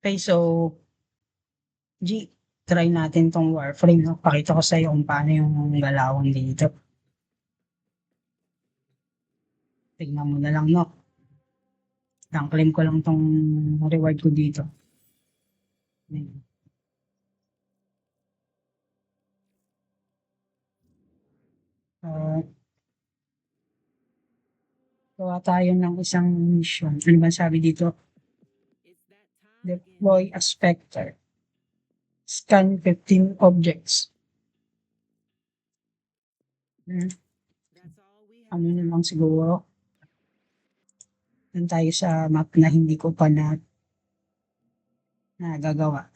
Okay, so G, try natin 'tong Warframe 'no, pakita ko sa'yo kung paano yung galawan dito. Tignan mo na lang 'no, claim ko lang 'tong reward ko dito. Ayan. Ah, gawa tayo ng isang mission. Ano bang sabi dito? Deploy a Spectre. Scan 15 objects. Ano na lang siguro. Doon tayo sa map na hindi ko pa nagagawa.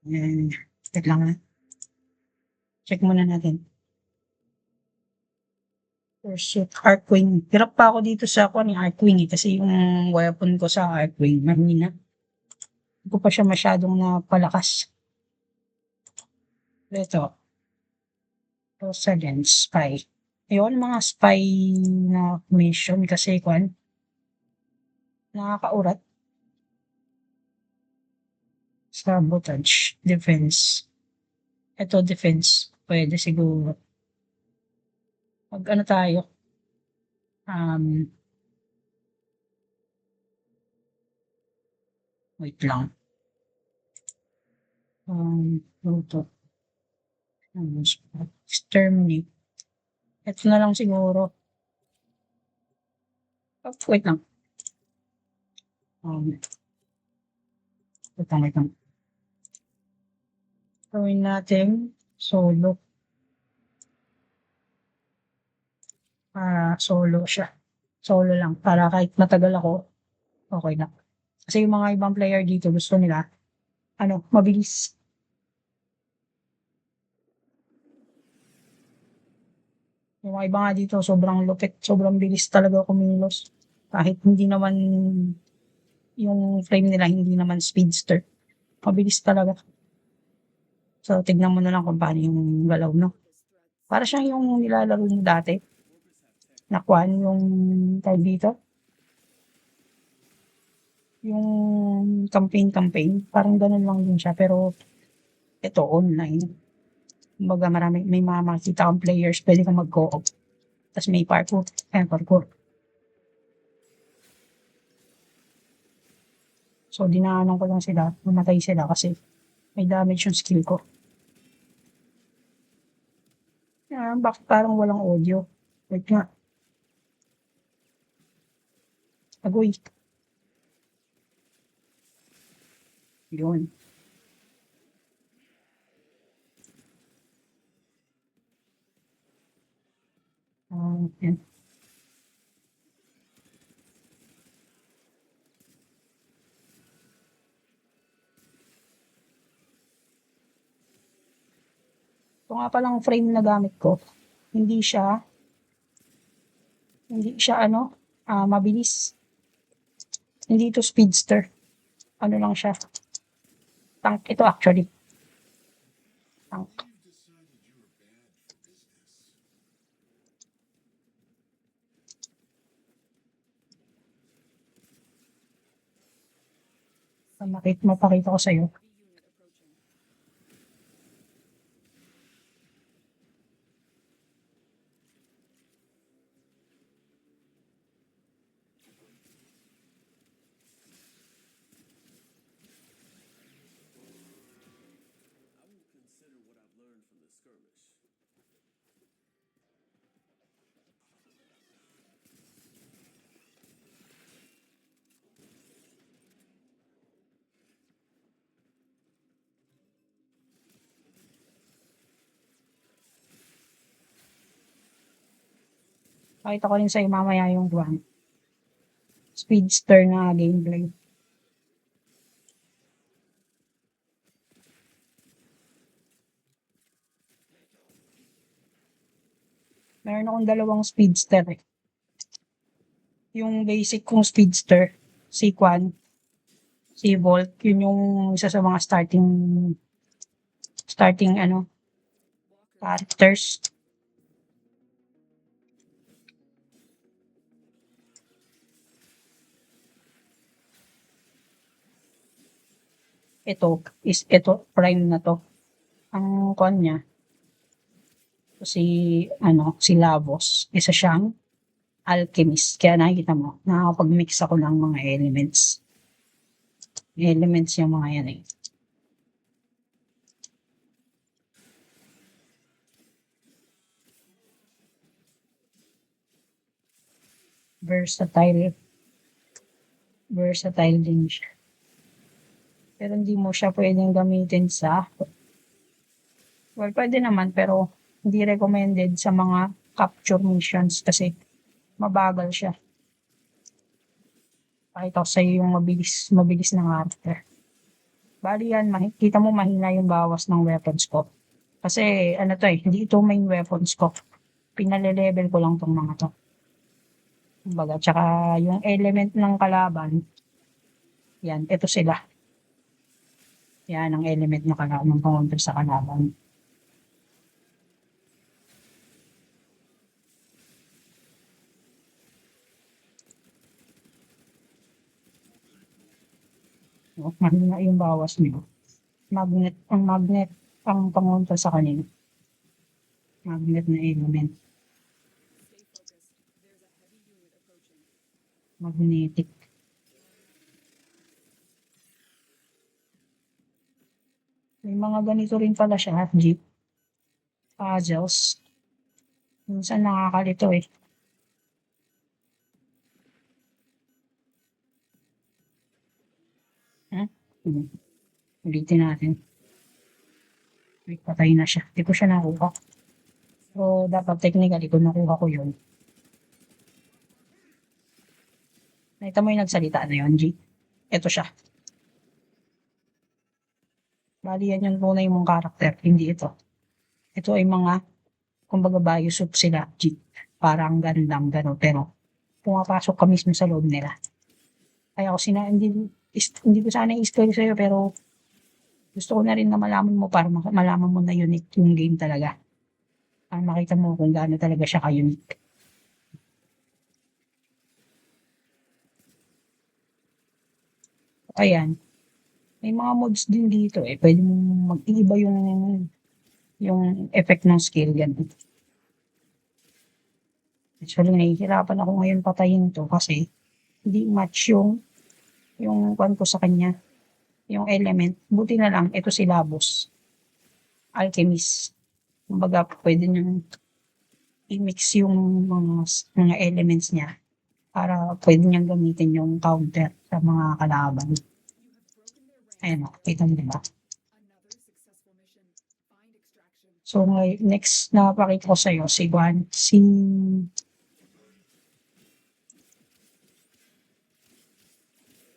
Ayan. Wait lang ha. Check muna natin. Pursuit Archwing. Hirap pa ako dito sa ni Archwing kasi yung weapon ko sa Archwing mahina. Hindi ko pa siya masyadong napalakas. Ito. Rosalind Spy. Ayun, mga spy na mission kasi nakakaurat. Sabotage. Defense. Ito defense. Pwede siguro. Mag ano tayo. Wait lang. Ito. Exterminate. Ito na lang siguro. Wait lang. Wait lang. Gawin natin solo. Solo siya. Solo lang. Para kahit matagal ako, okay na. Kasi yung mga ibang player dito, gusto nila, mabilis. Yung mga iba nga dito, sobrang lupit, sobrang bilis talaga kumilos. Kahit hindi naman yung frame nila, hindi naman speedster. Mabilis talaga. So, tignan mo na lang kung paano yung galaw, no? Para siyang yung nilalaro mo dati. Nakuan yung tawag dito. Yung campaign. Parang ganun lang din siya. Pero, ito, online. Kumbaga, may mga makikita kang players, pwede kang mag-co-op. Tapos may parkour. Parkour. So, dinaanan ko lang sila. Namatay sila kasi may damage yung skill ko. Bakit parang walang audio? Wait nga. Agoy. Yun. Yan. Ito nga palang frame na gamit ko. Hindi siya mabilis. Hindi ito speedster. Ano lang siya. Tank ito actually. Tank. Mapakita ko sa'yo. Pakita ko rin sa'yo mamaya yung speedster na gameplay. Meron akong dalawang speedster eh. Yung basic kong speedster, si Volt, yun yung isa sa mga starting characters. ito prime na to. Ang kuwan niya, si Lavos, isa siyang alchemist. Kaya nakikita mo, nakakapag-mix ako ng mga elements. Elements yung mga yan eh. Versatile din siya. Pero hindi mo siya pwedeng gamitin well, pwede naman pero hindi recommended sa mga capture missions kasi mabagal siya. Pakita ko sa iyo yung mabilis na character. Bali yan, makikita mo mahina yung bawas ng weapons ko. Kasi hindi ito main weapons ko. Pinale-level ko lang tong mga to. Kumbaga, tsaka yung element ng kalaban, yan, ito sila. Yan ang element ng kalaban, counter sa kalaban. Mahina yung bawas nyo. Magnet ang pangontra sa kanila. Magnet na element. Magnetic. May mga ganito rin pala siya, jeep. Puzzles. Minsan nakakalito eh. Ulitin natin. Wait, patay na siya. Hindi ko siya nakuha. So, dapat technically kung nakuha ko yun. Nakita mo yung nagsalita na yun, G? Ito siya. Bali yan yung tunay mong karakter, hindi ito. Ito ay mga, kumbaga biosoup sila, G. Parang ganun lang, gano'n. Pero, pumapasok ka mismo sa loob nila. Kaya ako hindi ko sana i-story sa'yo, pero gusto ko na rin na malaman mo para malaman mo na unique yung game talaga. Para makita mo kung gaano talaga siya ka-unique. Ayan. May mga mods din dito eh. Pwede mong mag-iiba yung effect ng skill. Ganun. Actually, nahihirapan ako ngayon patayin to kasi hindi match yung kwan ko sa kanya. Yung element. Buti na lang, ito si Labos. Alchemist. Kumbaga, pwede niyang i-mix yung mga elements niya para pwede niyang gamitin yung counter sa mga kalaban. Ayan o, kita mo diba? So, next na pakita ko sa'yo,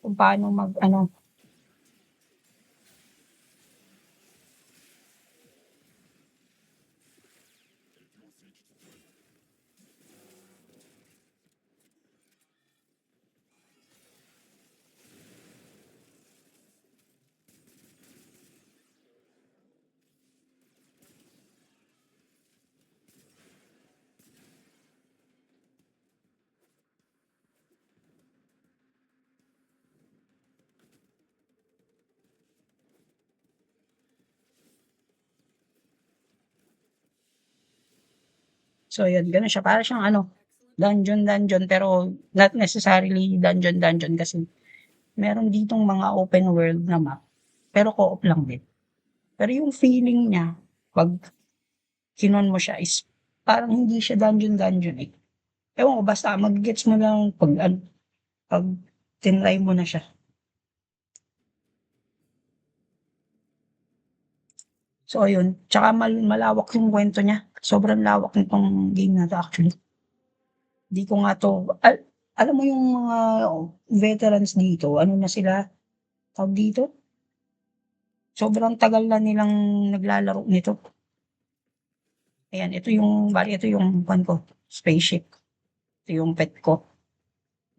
kung paano So, yun, ganun siya. Para siyang dungeon, pero not necessarily dungeon kasi meron ditong mga open world na map, pero co-op lang din. Pero yung feeling niya, pag kinon mo siya is parang hindi siya dungeon eh. Ewan ko, basta mag-gets mo lang pag tinry mo na siya. So, ayun. Tsaka malawak yung kwento niya. Sobrang lawak nitong game na to actually. Di ko nga to, alam mo yung mga veterans dito, ano na sila, tawag dito? Sobrang tagal na nilang naglalaro nito. Ayan, ito yung ko, spaceship. Ito yung pet ko.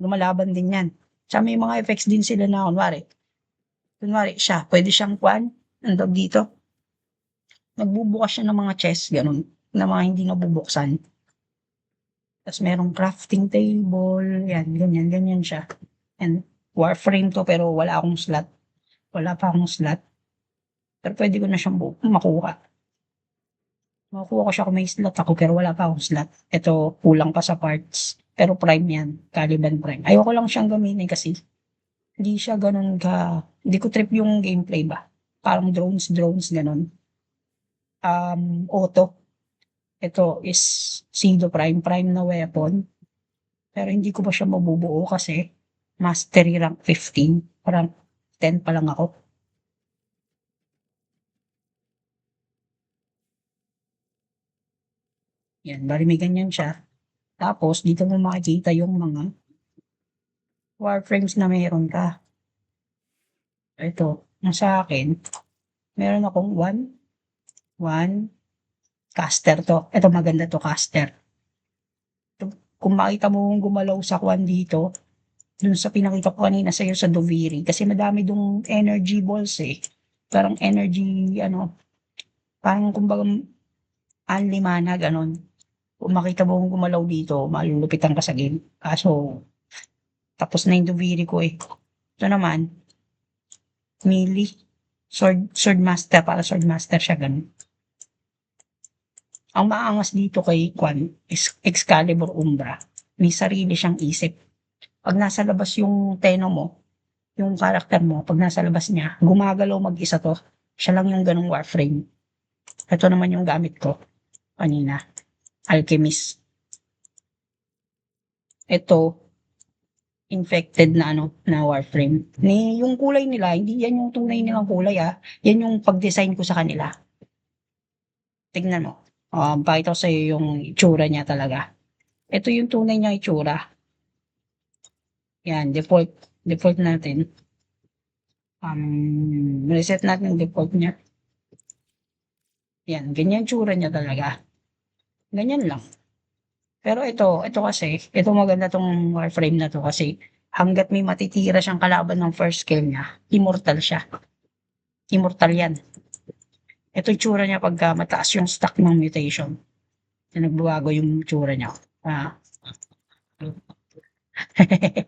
Lumalaban din yan. Tsaka may mga effects din sila na kunwari siya, pwede siyang ang tawag dito, nagbubukas siya ng mga chest, ganun, na mga hindi nabubuksan. Tapos merong crafting table, yan, ganyan siya. And Warframe to pero wala akong slot. Wala pa akong slot, pero pwede ko na siyang makuha. Makukuha ko siya kung may slot ako pero wala pa akong slot. Ito, kulang pa sa parts. Pero prime yan, Caliban Prime. Ayoko lang siyang gamitin kasi hindi siya ganun hindi ko trip yung gameplay ba. Parang drones, ganun. Auto. Ito is Pseudo Prime na weapon. Pero hindi ko pa siya mabubuo kasi Mastery rank 15. Rank 10 pa lang ako. Yan, bali may ganyan siya. Tapos, dito mo makikita yung mga warframes na meron ka. Ito, yung sa akin, meron akong one caster to. Ito maganda to, caster. Kung makita mo gumalaw sa kwan dito, dun sa pinakita ko kanina sa'yo sa Doviri, kasi madami dong energy balls eh. Parang energy, parang kumbaga, unli mana, ganon. Kung makita mo gumalaw dito, malulupitan ka sa game. Kaso, tapos na yung Doviri ko eh. Ito naman, melee, sword master, para sword master siya, ganun. Ang maangas dito kay Kwan is Excalibur Umbra. May sarili siyang isip. Pag nasa labas yung teno mo, yung karakter mo, pag nasa labas niya, gumagalaw mag-isa to. Siya lang yung ganung warframe. Ito naman yung gamit ko kanina. Alchemist. Ito, infected na na warframe. Yung kulay nila, hindi yan yung tunay nilang kulay Yan yung pag-design ko sa kanila. Tignan mo. Pakita ko sa'yo yung itsura niya talaga. Ito yung tunay niya itsura. Yan, default natin. Reset natin yung default niya. Yan, ganyan tsura niya talaga. Ganyan lang. Pero ito kasi, ito maganda tong warframe na to kasi hanggat may matitira siyang kalaban ng first skill niya, immortal siya. Immortal yan. Ito yung tsura niya pagka mataas yung stack ng mutation. Nagbago yung tsura niya.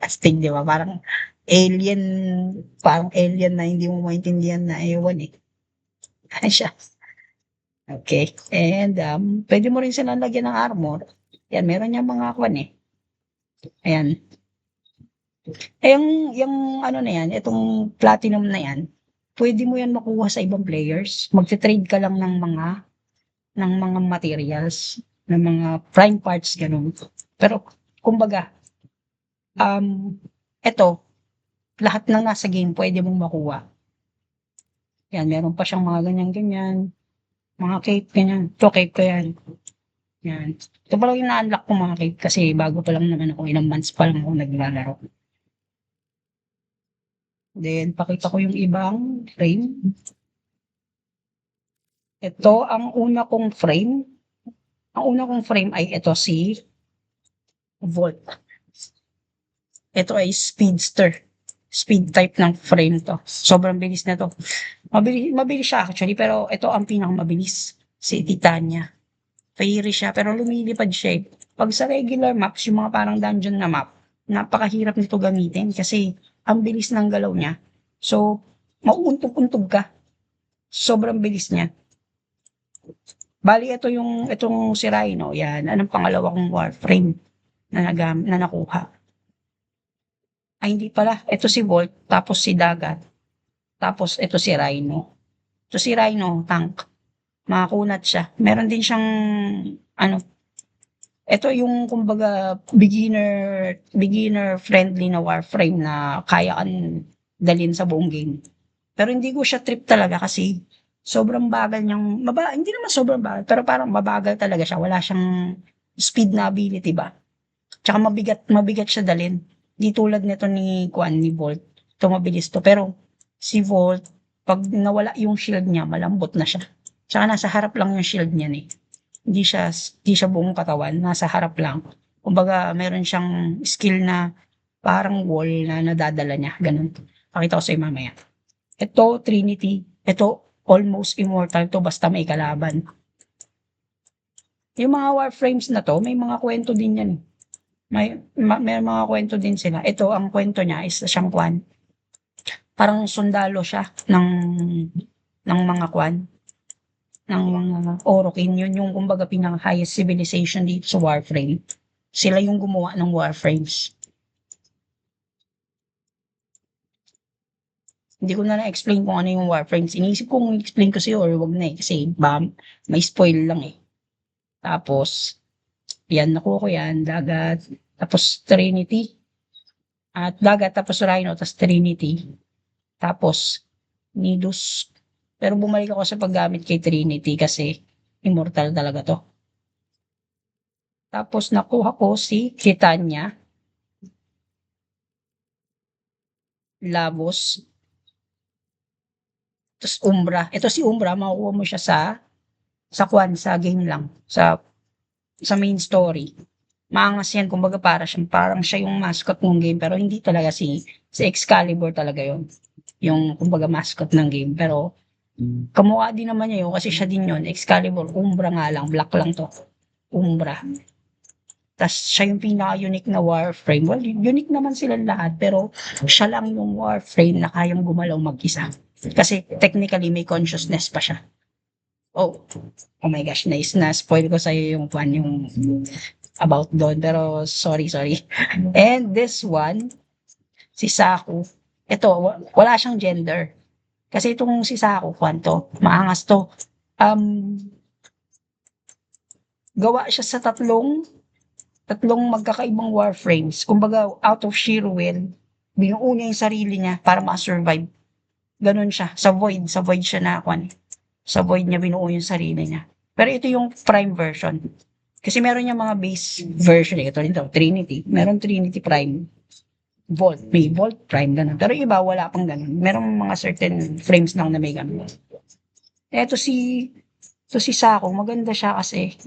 Astig, di ba? Parang alien na hindi mo maintindihan na ewan eh. Ano siya? Okay. And, pwede mo rin silang lagyan ng armor. Yan, meron niyang mga kwan eh. Ayan. Eh, yung ano na yan, itong platinum na yan, pwede mo yan makuha sa ibang players. Magte-trade ka lang ng mga materials, ng mga prime parts, ganun. Pero, kumbaga, eto, lahat ng nasa game pwede mong makuha. Yan, meron pa siyang mga ganyan-ganyan, mga cape, ganyan. Ito, cape ko yan. Yan. Ito pa lang yung na-unlock ko mga cape kasi bago pa lang naman ako, ilang months pa lang ako naglalaro. Then, pakita ko yung ibang frame. Ito, ang una kong frame. Ang una kong frame ay ito si Volt. Ito ay Speedster. Speed type ng frame to. Sobrang bilis na to. Mabilis siya actually, pero ito ang pinakamabilis. Si Titania. Fairy siya, pero lumilipad siya eh. Pag sa regular maps, yung mga parang dungeon na map, napakahirap nito gamitin kasi ang bilis ng galaw niya. So, mauuntog-untog ka. Sobrang bilis niya. Bali, itong si Rhino, yan, anong pangalawa kong warframe na nakuha. Ay, hindi pala. Ito si Volt, tapos si Dagat, tapos ito si Rhino. Ito si Rhino, tank. Makakunat siya. Meron din siyang, ito yung kumbaga beginner friendly na warframe na kaya kan dalhin sa buong game. Pero hindi ko siya trip talaga kasi sobrang bagal niyang, hindi naman sobrang bagal, pero parang mabagal talaga siya. Wala siyang speed na ability ba. Tsaka mabigat siya dalhin. Di tulad nito ni Volt. Ito mabilis to. Pero si Volt, pag nawala yung shield niya, malambot na siya. Tsaka nasa harap lang yung shield niya eh. Hindi siya buong katawan, nasa harap lang. Kumbaga, meron siyang skill na parang wall na nadadala niya. Ganun. Pakita ko sa'yo mamaya. Ito, Trinity. Ito, almost immortal to basta may kalaban. Yung mga warframes na to, may mga kwento din yan. May mga kwento din sila. Ito, ang kwento niya is siyang kwan. parang sundalo siya ng mga ng mga Orokin. Yun yung kumbaga pinaka-highest civilization dito sa Warframe. Sila yung gumawa ng Warframes. Hindi ko na na-explain kung ano yung Warframes. Iniisip kong i-explain ko sa'yo or wag na kasi may spoil lang Tapos, yan, nakuha ko yan, dagat, tapos Trinity, at dagat, tapos Rhino, tapos Trinity, tapos Nidus. Pero bumalik ako sa paggamit kay Trinity kasi immortal talaga to. Tapos nakuha ko si Titania, Lavos, tapos Umbra. Ito si Umbra, makukuha mo siya sa game lang, sa main story. Maangas yan, kumbaga parang siya yung mascot ng game, pero hindi talaga si Excalibur talaga yon, yung kumbaga mascot ng game. Pero kamukha din naman niya yun kasi siya din yun, Excalibur. Umbra nga lang, black lang to, Umbra. Tas siya yung pinaka-unique na Warframe. Well, unique naman silang lahat, pero siya lang yung Warframe na kayang gumalaw mag-isa. Kasi technically may consciousness pa siya. Oh my gosh, nice na spoil ko sa'yo yung about doon, pero sorry. And this one, si Saku, ito, wala siyang gender. Kasi itong si Saku, maangas to. Gawa siya sa tatlong magkakaibang Warframes. Kumbaga, out of sheer will, binuo niya yung sarili niya para ma-survive. Ganun siya. Sa void siya sa void niya binuo yung sarili niya. Pero ito yung prime version. Kasi meron niya mga base version. Ito rin to, Trinity. Meron Trinity Prime. Vault. May Vault Prime, ganun. Pero iba, wala pang ganun. Merong mga certain frames lang na may ganun. Ito si Sako, maganda siya kasi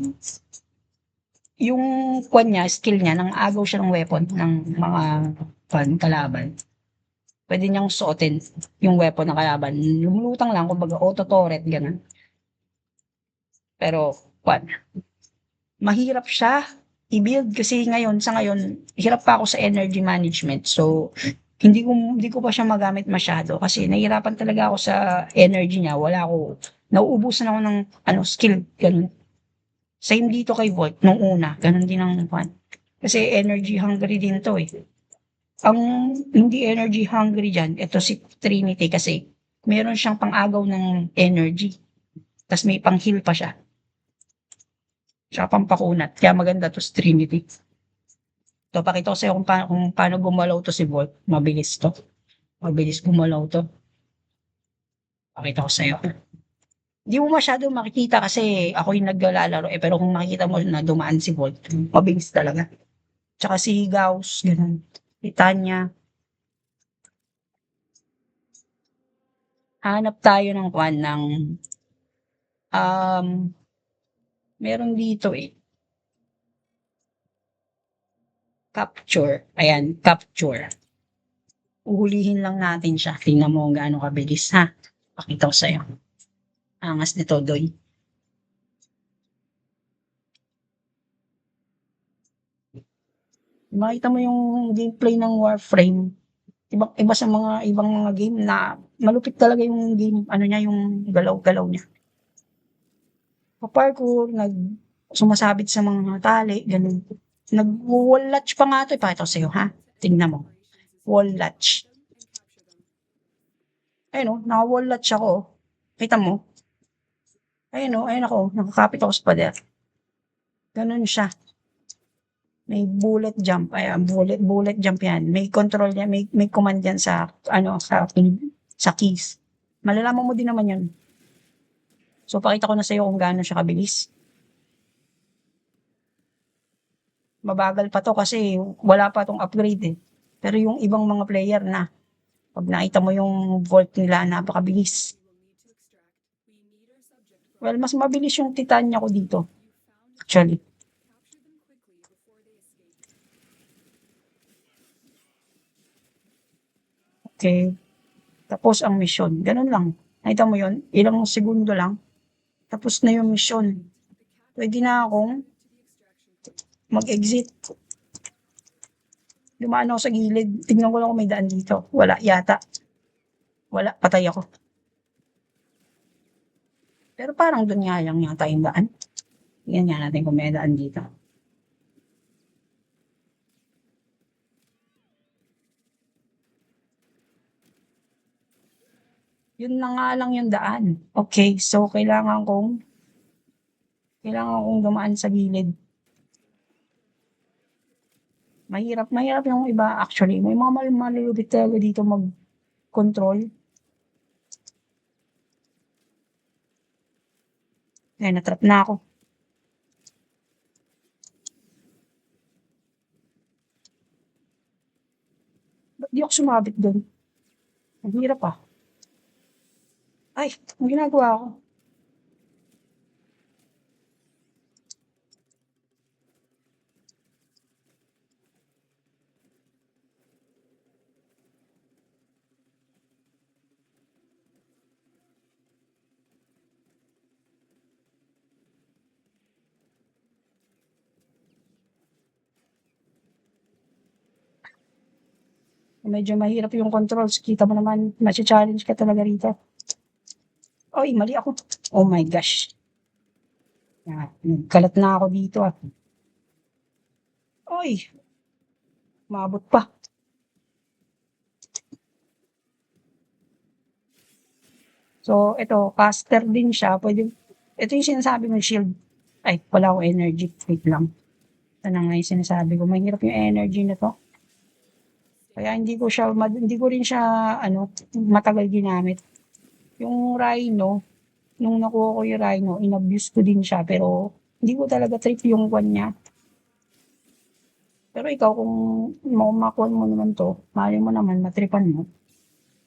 yung skill niya, nang agaw siya ng weapon ng mga kalaban. Pwede niyang suotin yung weapon ng kalaban. Lumulutang lang, kumbaga auto-turret, ganun. Pero, mahirap siya i-build kasi sa ngayon, hirap pa ako sa energy management. So, hindi ko pa siya magamit masyado kasi nahihirapan talaga ako sa energy niya. Nauubusan ako ng skill, ganun. Same dito kay Volt, nung una, ganun din ang kasi energy hungry din to Ang hindi energy hungry dyan, ito si Trinity kasi meron siyang pang-agaw ng energy. Tapos may pang-heal pa siya. Tsaka pampakunat. Kaya maganda to si Trinity. Ito, pakita ko sa'yo kung paano gumalaw to si Volt. Mabilis to. Mabilis gumalaw to. Pakita ko sa'yo. Hindi mo masyado makikita kasi ako yung naglalaro pero kung makikita mo na dumaan si Volt, mabilis talaga. Tsaka si Gauss, ganun. Titania. Hanap tayo ng meron dito capture. Ayan, capture. Uhulihin lang natin siya. Tingnan mo kung gaano kabilis, ha? Pakita ko sa'yo. Angas nito, Doy. Makita mo yung gameplay ng Warframe. Iba sa mga ibang mga game na malupit talaga yung game, yung galaw-galaw niya. Pa-parkour, sumasabit sa mga tali, ganun. Nag-wall latch pa nga ito. Ipakita ko sa'yo, ha? Tingnan mo. Wall latch. Ayun naka-wall latch ako. Kita mo? Ayun ako. Nakakapit ako sa pader. Ganun siya. May bullet jump. Ayan, bullet jump yan. May control yan. May command yan sa keys. Malalaman mo din naman yun. So, pakita ko na sa'yo kung gaano siya kabilis. Mabagal pa to kasi wala pa tong upgrade Pero yung ibang mga player na, pag nakita mo yung Volt nila, napakabilis. Well, mas mabilis yung Titania ko dito. Actually. Okay. Tapos ang mission. Ganun lang. Nakita mo yun? Ilang segundo lang. Tapos na yung mission. Pwede na akong mag-exit. Dumaan ako sa gilid. Tingnan ko lang kung may daan dito. Wala yata. Wala, patay ako. Pero parang dun nga lang yata yung daan. Tingnan nga natin kung may daan dito. Yun na nga lang yung daan. Okay, so kailangan kong dumaan sa gilid. Mahirap yung iba actually. May mga malulupit talaga dito mag-control. Ayan, na-trap na ako. Ba't di ako sumabit dun? Ang hirap ah. Ay, ang ginagawa ko. Medyo mahirap yung controls. Kita mo naman, challenge ka talaga rito. Oy, mali ako. Oh my gosh. Nagkalat na ako dito ah. Oy, maabot pa. So, ito, caster din siya. Ito yung sinasabi mong shield. Ay, wala akong energy. Wait lang. Ito na nga yung sinasabi ko. Mahirap yung energy na to. Kaya hindi ko rin siya, matagal ginamit. Yung Rhino, nung nakuha ko yung Rhino, inabuse ko din siya. Pero, hindi ko talaga trip yung one niya. Pero ikaw, kung makuha mo naman to, mali mo naman, matripan mo.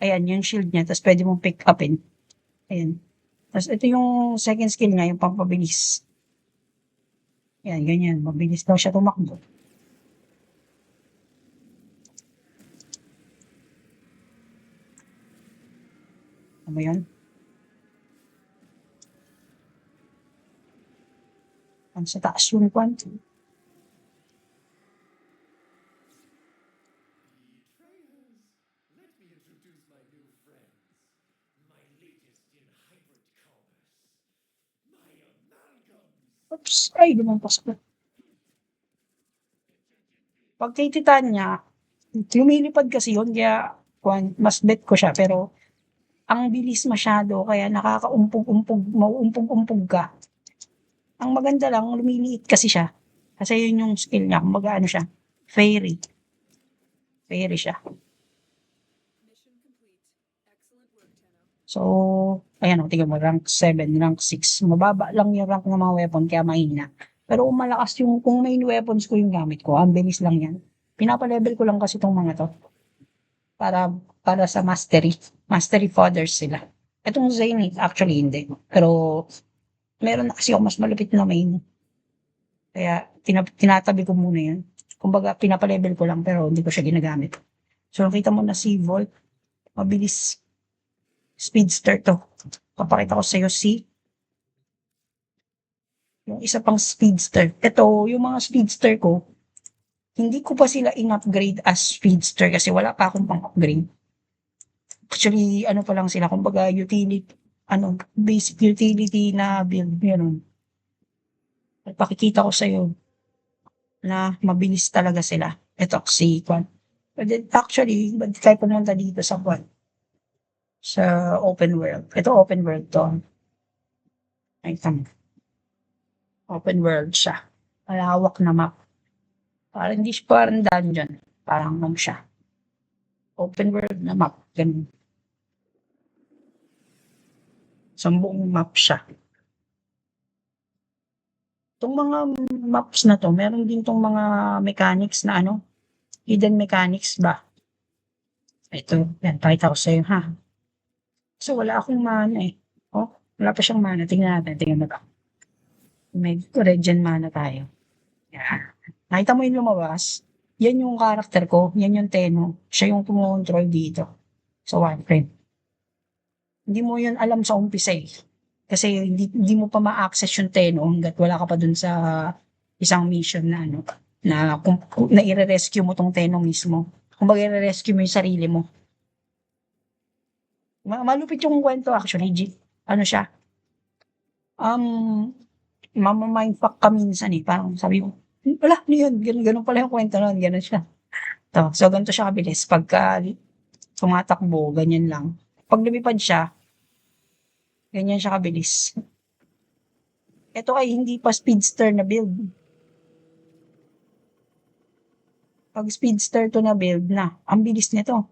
Ayan, yung shield niya. Tapos pwede mong pick upin. Ayan. Tapos ito yung second skill niya, yung pampabilis. Ayan, ganyan. Mabilis daw siya tumakbo. Ano ba yun? Ang sa taas yung kwan. Oops, ay, lumampas ko. Pag kay Titania, lumilipad kasi yun, kaya kwan, mas bet ko siya. Pero, ang bilis masyado, kaya mauumpog-umpog ka. Ang maganda lang, lumiliit kasi siya. Kasi yun yung skill niya. Kumbaga ano siya, fairy. Fairy siya. So, ayan o, tingnan mo, rank 7, rank 6. Mababa lang yung rank ng mga weapon, kaya mahina. Pero kung main weapons ko yung gamit ko, ang bilis lang yan. Pinapalevel ko lang kasi itong mga to. Para sa mastery. Mastery fodders sila. Itong Zenith, actually hindi. Pero, meron na kasi ako mas malupit na main. Kaya, tinatabi ko muna yan. Kumbaga, pinapalevel ko lang, pero hindi ko siya ginagamit. So, nakita mo na si Volt, mabilis. Speedster to. Papakita ko sa'yo yung isa pang speedster. Ito, yung mga speedster ko, hindi ko pa sila in-upgrade as speedster kasi wala pa akong pang-upgrade. Actually, ano pa lang sila, kumbaga basic utility na build, yun. At pakikita ko sa'yo na mabilis talaga sila. Ito, si Kwan. Actually, ba't tayo pumunta dito sa Kwan? Sa open world. Ito, open world to. Ay, tama. Open world siya. Malawak na map. Parang hindi siya parang dungeon. Parang siya. Open world na map. Ganun. So, buong map siya. Itong mga maps na to, meron din tong mga mechanics na hidden mechanics ba? Ito, yan, pakita ko sa'yo ha. So, wala akong mana eh. Oh, wala pa siyang mana. Tingnan natin, tingnan mo ba? May regen mana tayo. Yan. Nakita mo yung lumabas? Yan yung character ko. Yan yung Tenno. Siya yung kumontrol dito. Sa Warframe. Hindi mo yun alam sa umpisa eh. Kasi hindi mo pa ma-access yung Tenno hanggat wala ka pa dun sa isang mission na na i-rescue mo tong Tenno mismo. Kung baga i-rescue mo yung sarili mo. Malupit yung kwento actually, ano siya, um, mama-mindfuck ka minsan, eh, parang sabi mo, "Hala, ano yun?" Gano'n pala yung kwento nun, gano'n siya. So ganito siya kabilis pagka tumatakbo, ganyan lang. 'Pag lumipad siya, ganyan siya kabilis. Ito ay hindi pa speedster na build. 'Pag speedster 'to na build na, ang bilis nito.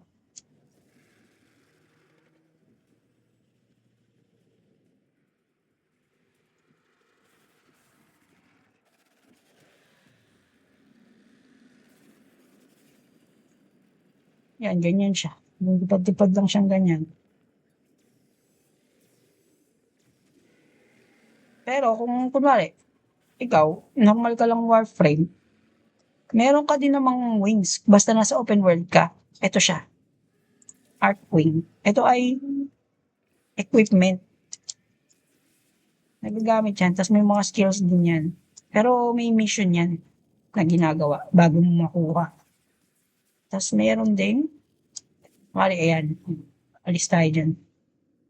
Yan, ganyan siya. Lipad-lipad lang siyang ganyan. Pero kung kunwari, ikaw, normal ka lang Warframe, meron ka din namang wings basta nasa open world ka. Ito siya, Archwing. Ito ay equipment. Nagagamit yan, tas may mga skills din yan. Pero may mission yan na ginagawa bago mo makuha. Tas meron din, kunwari ayan, alis tayo diyan.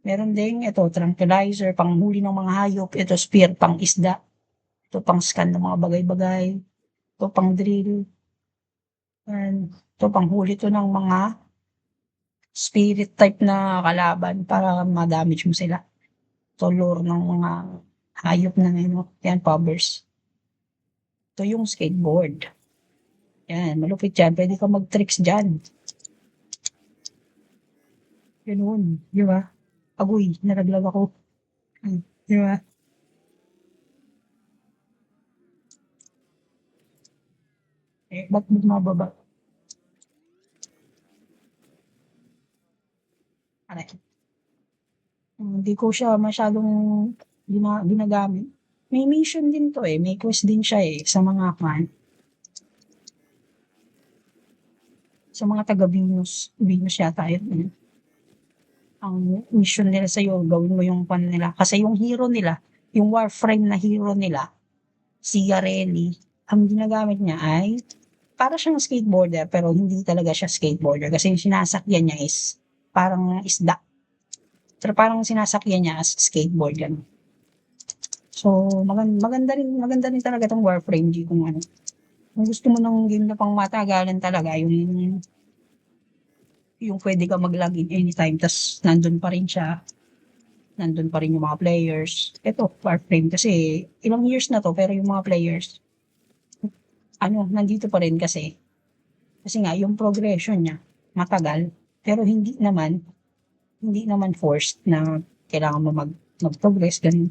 Meron ding ito, tranquilizer, panghuli ng mga hayop. Ito, spear, pang isda. Ito, pang scan ng mga bagay-bagay. Ito, pang drill. Yan. Ito, panghuli to ng mga spirit type na kalaban para ma-damage mo sila. Ito, lure ng mga hayop na ano. Yan, powers. Ito yung skateboard. Yan, malupit yan. Pwede ka mag-tricks dyan. Ganun. Di ba? Agoy, naraglag ako. Di ba? Ba't bumababa? Aray. Hindi ko siya masyadong ginagamit. May mission din 'to, eh, may quest din siya, eh, sa mga sa mga taga Venus. Venus yata yun, ang mission nila sa'yo gawin mo yung nila. Kasi yung hero nila, yung Warframe na hero nila, si Yareli, ang ginagamit niya ay para siyang skateboarder pero hindi talaga siya skateboarder kasi yung sinasakyan niya is parang isda. Pero parang sinasakyan niya as skateboard, gano'n. So, maganda rin talaga 'tong Warframe G kung ano, kung gusto mo ng game na pangmatagalan talaga yung puwede kang mag-login anytime ta's nandun pa rin yung mga players. Eto Warframe kasi ilang years na 'to pero yung mga players ano, nandito pa rin kasi nga yung progression niya matagal pero hindi naman forced na kailangan mo mag-progress gano'n.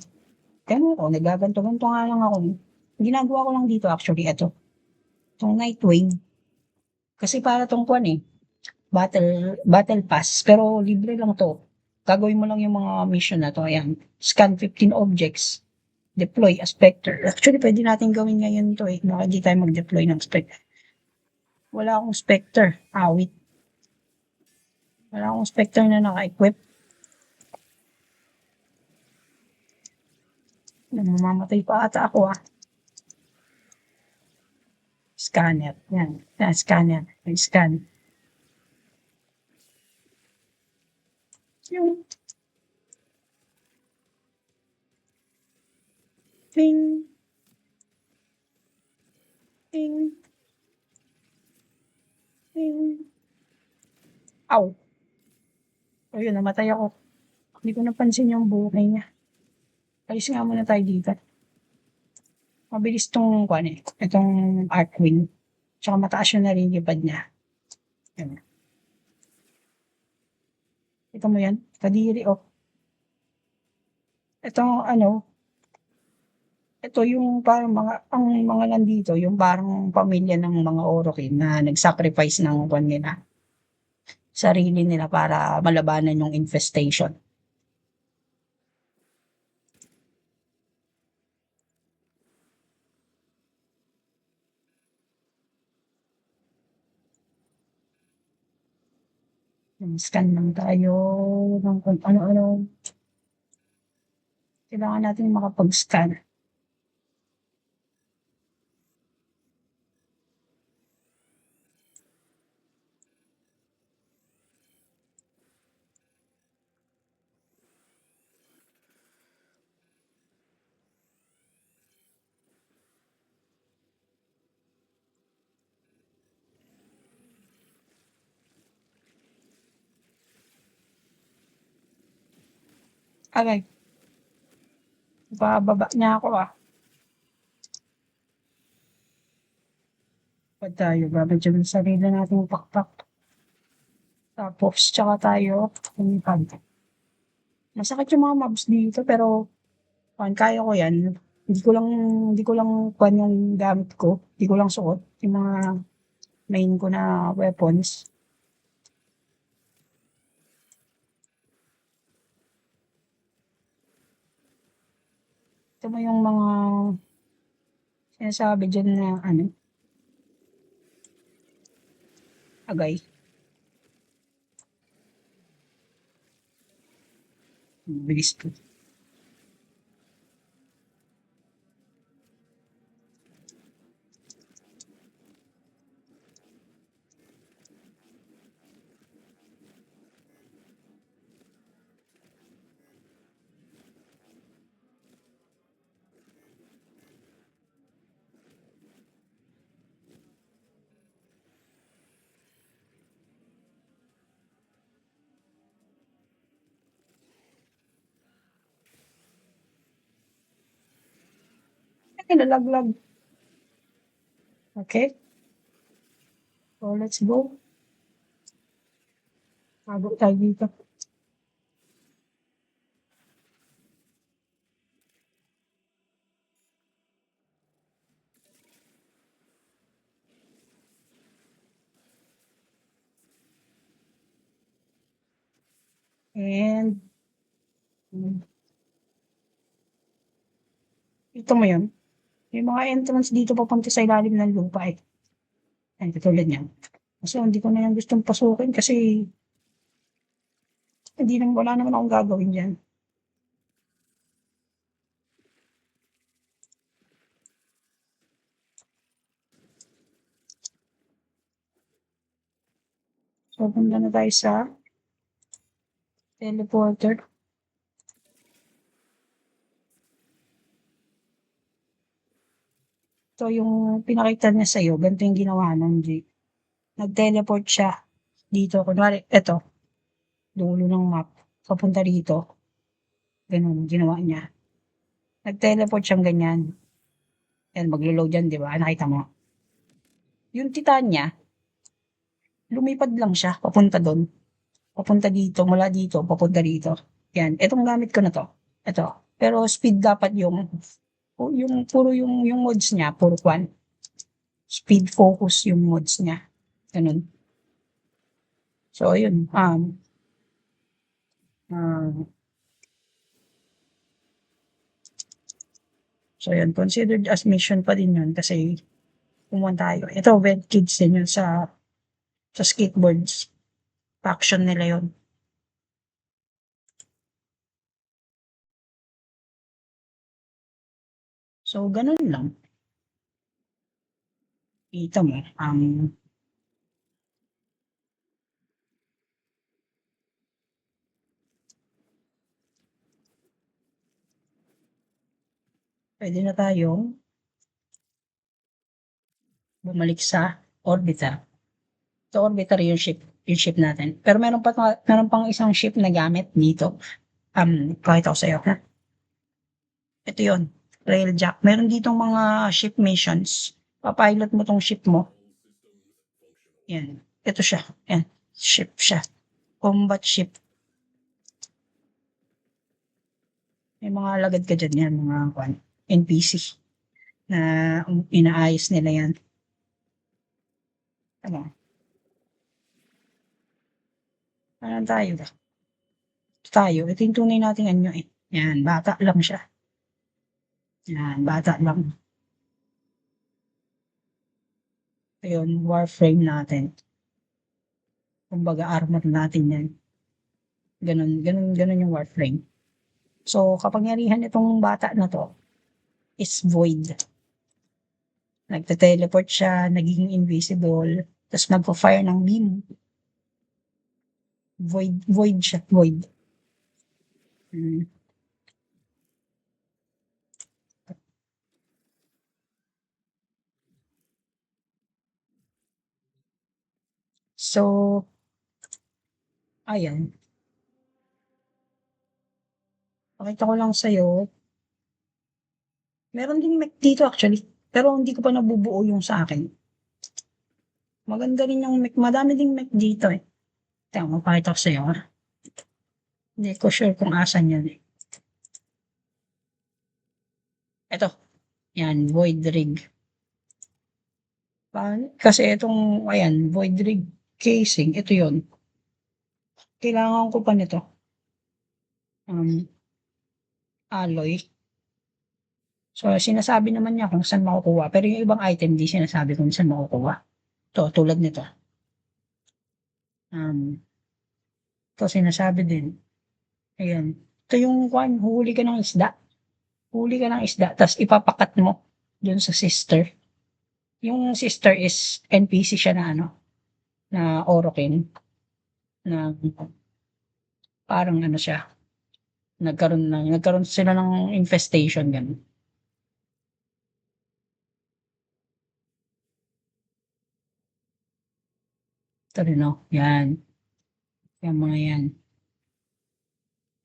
Ewan ko, naggaganto-ganto nga lang ako. Ginagawa ko lang dito actually eto, 'tong Nightwing. Kasi para 'tong kuwan, eh, battle pass, pero libre lang 'to. Gagawin mo lang yung mga mission na 'to, ayan. Scan 15 objects, deploy a specter. Actually, puwede natin gawin ngayon 'to, eh, baka di tayo mag-deploy ng specter. Wala akong specter, awit. Wala akong specter na naka-equip. Mamamatay pa ata ako, Scanner, yan. Yan, scanner, may scan. Yung ting, ting, ting. Aw! Ayun, namatay ako. Hindi ko napansin yung buhay niya. Alis nga muna tayo dito. Mabilis 'tong kuwan, eh, itong Archwing. Tsaka mataas yung nalilipad niya. Yan. Kita mo yan? Kadiri, oh. Ito ano, ito yung parang ang mga nandito, yung parang pamilya ng mga Orokin na nag-sacrifice ng kuwan nila, sarili nila para malabanan yung infestation. Scan lang tayo ng kung ano-ano. Kailangan natin makapag-scan. Aray, bababa niya ako ah. Ba't tayo babadyan ng sarili nating pakpak. Tapos tsaka tayo lumipad. Masakit yung mga mobs dito pero kaya ko yan. Hindi ko lang kuwan yung gamit ko. Hindi ko lang suot yung mga main ko na weapons. Ito mo yung mga sinasabi diyan na ano, agay. Bilis po. Ay, nalaglag. Okay. So, let's go. Tago tayo dito. And, ito mo yun. May mga entrance dito papunta sa ilalim ng lupa eh. Ayan, katulad niyan. So, hindi ko na yan gustong pasukin kasi wala naman akong gagawin dyan. So, punta na tayo sa teleporter. Ito yung pinakita niya sa'yo. Ganito yung ginawa ng G. Nag-teleport siya dito. Kunwari, eto, dulo ng map. Papunta rito. Ganun, ginawa niya. Nag-teleport siyang ganyan. Yan, maglo-load yan, di ba? Nakita mo. Yung Titania, lumipad lang siya, papunta doon. Papunta dito, mula dito, papunta dito. Yan, etong gamit ko na to. Ito. Pero speed dapat yung mods niya, puro kwan. Speed focus yung mods niya. Ganun. So, yun. Um, so, yun. Considered as mission pa din yun kasi pumunta tayo. Ito, Wed Kids din yun sa skateboards. Faction nila yun. So, ganun lang. Kita mo, pwede na tayong bumalik sa orbiter. Sa orbiter yung ship natin. Pero meron pang isang ship na gamit dito. Pakita ko sa'yo, ha? Ito yun, Railjack. Meron ditong mga ship missions. Papilot mo tong ship mo. Yan. Ito siya. Yan. Ship siya. Combat ship. May mga lagad ka dyan yan, mga NPC na inaayos nila yan. Ano? Ano tayo? Tayo. Ito yung tunay nating anyo eh. Yan. Bata lang siya. Yan. Bata lang. Ayun. Warframe natin. Kumbaga armor natin yan. Ganun yung warframe. So, kapangyarihan itong bata na to is void. Nagte-teleport siya, nagiging invisible, tapos nagpo-fire ng beam. Void siya, void. Hmm. So, ayan. Pakita ko lang sa'yo. Meron ding Mac dito actually, pero hindi ko pa nabubuo yung sa akin. Maganda rin yung Mac, madami ding Mac dito eh. Teka, mapakita ko sa'yo ah. Hindi ko sure kung asan yan eh. Eto, yan, void rig. Kasi itong, ayan, void rig casing, ito yon. Kailangan ko pa nito. Alloy. So, sinasabi naman niya kung saan makukuha. Pero yung ibang item, di sinasabi kung saan makukuha. Ito, tulad nito. Ito sinasabi din. Ayan. Ito yung huli ka ng isda. Huli ka ng isda, tapos ipapakat mo dun sa sister. Yung sister is NPC siya na ano, na Orokin. Na parang ano siya, nagkaroon sila ng infestation ganun. Ito rin oh, yan. Yan mga yan.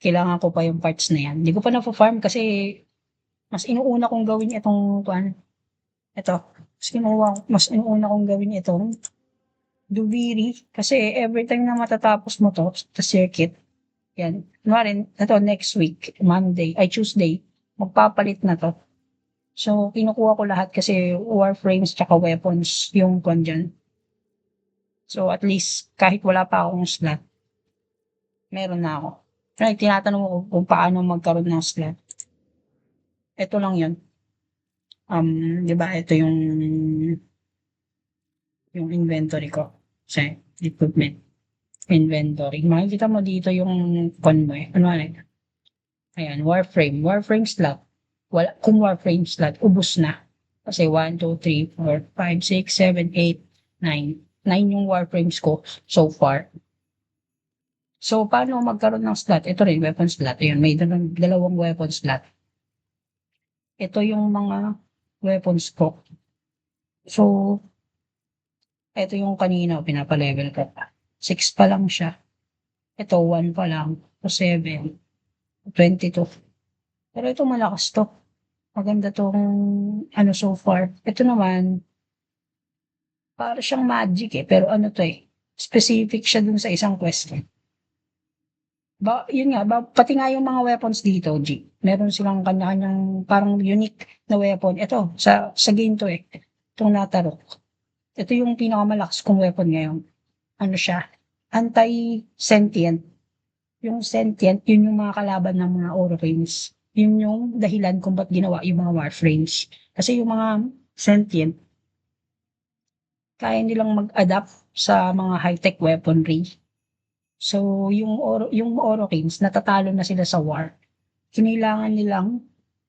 Kailangan ko pa yung parts na yan. Hindi ko pa na-farm kasi mas inuuna kong gawin itong ito. Mas inuuna kong gawin itong Duviri. Kasi every time na matatapos mo to, the circuit, yan. Kunwari, ito next week, Monday, ay Tuesday, magpapalit na to. So, kinukuha ko lahat kasi warframes tsaka weapons yung dyan. So, at least, kahit wala pa akong slot, meron na ako. Kaya tinatanong ko kung paano magkaroon ng slot. Ito lang yun. Di ba, ito yung inventory ko. Sa equipment. Inventory. Makikita mo dito yung convoy. Ano na? Ayan, Warframe. Warframe slot. Kung Warframe slot, ubos na. Kasi 1, 2, 3, 4, 5, 6, 7, 8, 9. 9 yung Warframes ko so far. So, paano magkaroon ng slot? Ito rin, weapon slot. Ayan, may dalawang weapon slot. Ito yung mga weapons ko. So, ito yung kanina, pinapalevel ko. 6 pa lang siya. Ito, 1 pa lang. So, 7. 22. Pero ito malakas to. Maganda tong ano so far. Ito naman, para siyang magic eh. Pero ano to eh. Specific siya dun sa isang quest. Yun nga, pati nga yung mga weapons dito, G. Meron silang kanya-kanyang parang unique na weapon. Ito, sa game to eh. Itong Natarok. Ito yung pinakamalakas kong weapon ngayon. Ano siya? Anti-sentient. Yung sentient, yun yung mga kalaban ng mga Oroquins. Yun yung dahilan kung ba't ginawa yung mga Warframes. Kasi yung mga sentient, kaya nilang mag-adapt sa mga high-tech weaponry. So, yung Oroquins, natatalo na sila sa war. Kinailangan nilang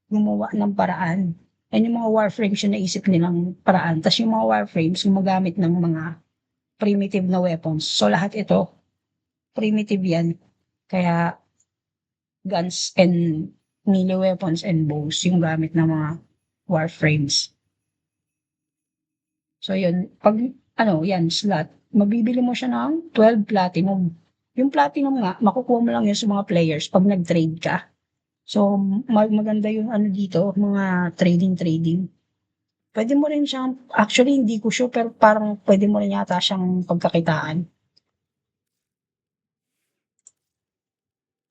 gumawa ng paraan. Yan yung mga Warframes yung naisip nilang paraan. Tapos yung mga Warframes, gumagamit ng mga primitive na weapons. So, lahat ito, primitive yan. Kaya, guns and melee weapons and bows yung gamit ng mga Warframes. So, yun. Pag, yan, slot, mabibili mo siya ng 12 platinum. Yung platinum nga, makukuha mo lang yun sa mga players pag nag-trade ka. So, maganda yung dito, mga trading. Pwede mo rin siyang, actually hindi ko sure, pero parang pwede mo rin yata siyang pagkakitaan.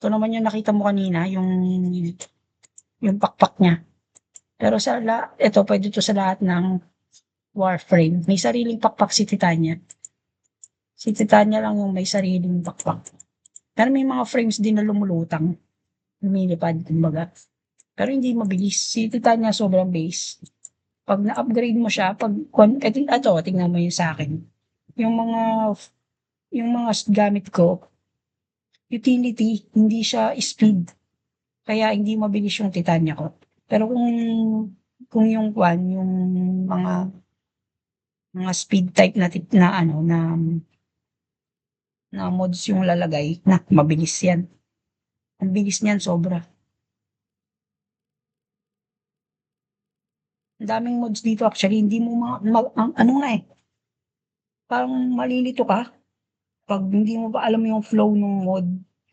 Ito naman yung nakita mo kanina, yung pakpak niya. Pero ito, pwede to sa lahat ng Warframe. May sariling pakpak si Titania. Si Titania lang yung may sariling pakpak. Pero may mga frames din na lumulutang. Lumilipad, kumbaga. Pero hindi mabilis. Si Titania sobrang base. Pag na-upgrade mo siya, tingnan mo yun sa akin. Yung mga gamit ko, utility, hindi siya speed. Kaya hindi mabilis yung Titania ko. Pero kung yung mga speed type na mods yung lalagay, mabilis yan. Ang bilis niyan sobra. Ang daming mods dito actually, hindi mo parang malilito ka pag hindi mo pa alam yung flow ng mod.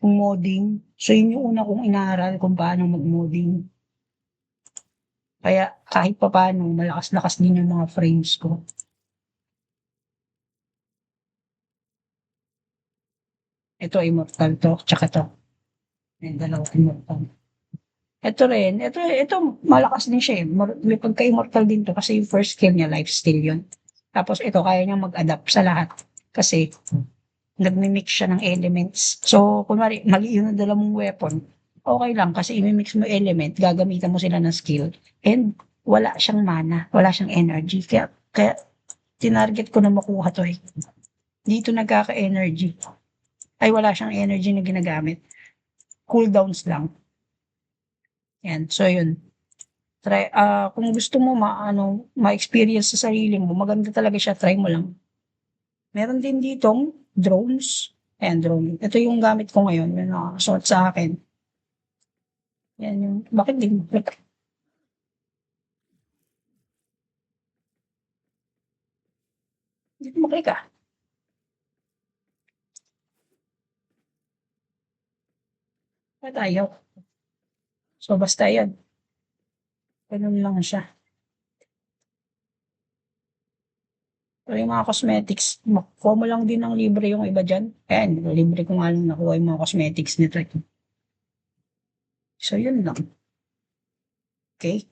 Kung modding. So, yun yung una kong inaaral kung paano mag-modding. Kaya kahit papaano malakas-lakas din yung mga frames ko. Ito immortal 'to, tsaka 'to. Yung dalawang immortal. Ito rin, ito malakas din siya, eh, may pagka-immortal din 'to kasi yung first skill niya lifesteal yun. Tapos ito kaya niyang mag-adapt sa lahat kasi nagmi-mix siya ng elements. So, kunwari mali yung dala mong weapon, okey lang kasi imi-mix mo element, gagamitan mo sila ng skill and wala siyang mana, wala siyang energy kaya tinarget ko na makuha 'to, eh. Dito nagkaka-energy. Ay wala siyang energy na ginagamit, cooldowns lang. Yan, so yun. Kung gusto mo maano, ma-experience sa sarili mo, maganda talaga siya, try mo lang. Meron din ditong drones. Ayan, drone. Ito yung gamit ko ngayon, yung nakakasuot sa akin. Yan yung, bakit di mo click? Di mo click ah. Ba't ayaw? So, basta yan. Ganun lang siya. So, yung mga cosmetics, makukuha mo lang din ng libre yung iba dyan. Ayan, libre ko nga lang nakuha yung mga cosmetics nito. So, yun lang. Okay?